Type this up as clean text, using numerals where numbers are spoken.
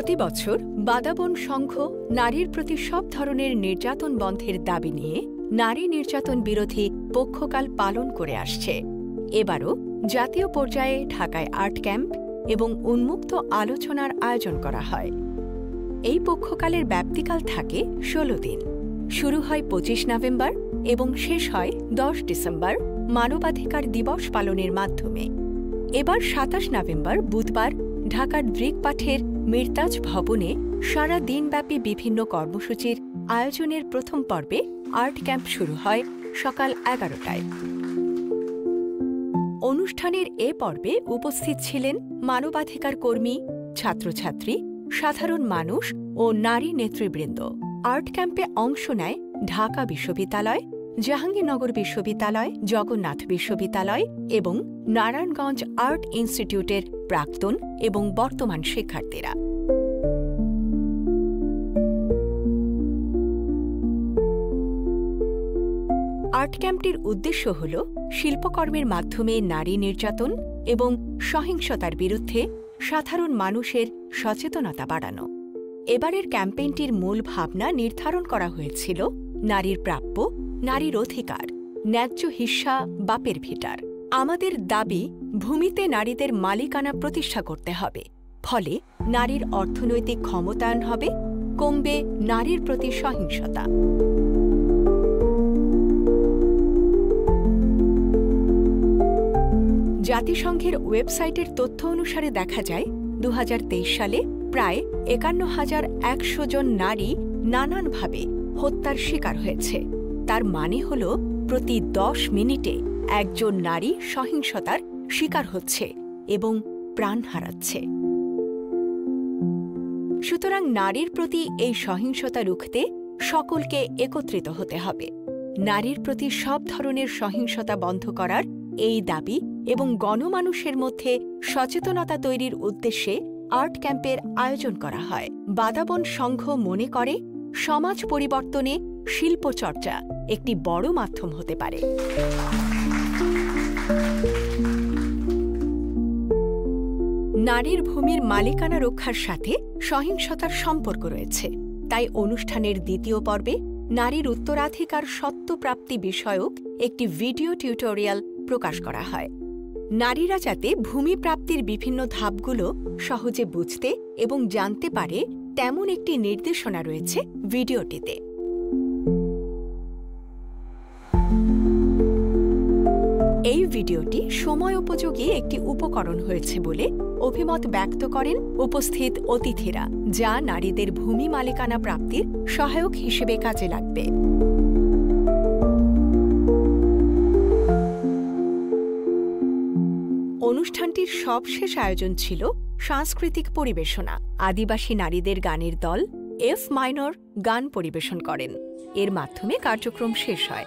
প্রতি বছর বাদাবন সংঘ নারীর প্রতি সব ধরনের নির্যাতন বন্ধের দাবি নিয়ে নারী নির্যাতন বিরোধী পক্ষকাল পালন করে আসছে। এবারও জাতীয় পর্যায়ে ঢাকায় আর্ট ক্যাম্প এবং উন্মুক্ত আলোচনার আয়োজন করা হয়। এই পক্ষকালের ব্যাপ্তিকাল থাকে ১৬ দিন। শুরু হয় ২৫ নভেম্বর এবং শেষ হয় ১০ ডিসেম্বর মানবাধিকার দিবস পালনের মাধ্যমে। এবার ২৭ নভেম্বর বুধবার ঢাকার দৃকপাঠের মিরতাজ ভবনে সারা দিনব্যাপী বিভিন্ন কর্মসূচির আয়োজনের প্রথম পর্বে আর্ট ক্যাম্প শুরু হয় সকাল ১১টায়। অনুষ্ঠানের এ পর্বে উপস্থিত ছিলেন মানবাধিকার কর্মী, ছাত্রছাত্রী, সাধারণ মানুষ ও নারী নেতৃবৃন্দ। আর্ট ক্যাম্পে অংশ নেয় ঢাকা বিশ্ববিদ্যালয়, জাহাঙ্গীরনগর বিশ্ববিদ্যালয়, জগন্নাথ বিশ্ববিদ্যালয় এবং নারায়ণগঞ্জ আর্ট ইনস্টিটিউটের প্রাক্তন এবং বর্তমান শিক্ষার্থীরা। আর্ট ক্যাম্পটির উদ্দেশ্য হল শিল্পকর্মের মাধ্যমে নারী নির্যাতন এবং সহিংসতার বিরুদ্ধে সাধারণ মানুষের সচেতনতা বাড়ানো। এবারের ক্যাম্পেইনটির মূল ভাবনা নির্ধারণ করা হয়েছিল নারীর প্রাপ্য, নারীর অধিকার, ন্যায্য হিস্সা বাপের ভিটার। আমাদের দাবি, ভূমিতে নারীদের মালিকানা প্রতিষ্ঠা করতে হবে। ফলে নারীর অর্থনৈতিক ক্ষমতায়ন হবে, কমবে নারীর প্রতি সহিংসতা। জাতিসংঘের ওয়েবসাইটের তথ্য অনুসারে দেখা যায় ২০২৩ সালে প্রায় ৫১,১০০ জন নারী নানানভাবে হত্যার শিকার হয়েছে। তার মানে হল প্রতি ১০ মিনিটে একজন নারী সহিংসতার শিকার হচ্ছে এবং প্রাণ হারাচ্ছে। সুতরাং নারীর প্রতি এই সহিংসতা রুখতে সকলকে একত্রিত হতে হবে। নারীর প্রতি সব ধরনের সহিংসতা বন্ধ করার এই দাবি এবং গণমানুষের মধ্যে সচেতনতা তৈরির উদ্দেশ্যে আর্ট ক্যাম্পের আয়োজন করা হয়। বাদাবন সংঘ মনে করে সমাজ পরিবর্তনে শিল্পচর্চা একটি বড় মাধ্যম হতে পারে। নারীর ভূমির মালিকানা রক্ষার সাথে সহিংসতার সম্পর্ক রয়েছে। তাই অনুষ্ঠানের দ্বিতীয় পর্বে নারীর উত্তরাধিকার স্বত্বপ্রাপ্তি বিষয়ক একটি ভিডিও টিউটোরিয়াল প্রকাশ করা হয়। নারীরা যাতে ভূমি প্রাপ্তির বিভিন্ন ধাপগুলো সহজে বুঝতে এবং জানতে পারে তেমন একটি নির্দেশনা রয়েছে ভিডিওটিতে। এই ভিডিওটি সময়োপযোগী একটি উপকরণ হয়েছে বলে অভিমত ব্যক্ত করেন উপস্থিত অতিথিরা, যা নারীদের ভূমি মালিকানা প্রাপ্তির সহায়ক হিসেবে কাজে লাগবে। অনুষ্ঠানটির সবশেষ আয়োজন ছিল সাংস্কৃতিক পরিবেশনা। আদিবাসী নারীদের গানের দল এফ মাইনর গান পরিবেশন করেন। এর মাধ্যমে কার্যক্রম শেষ হয়।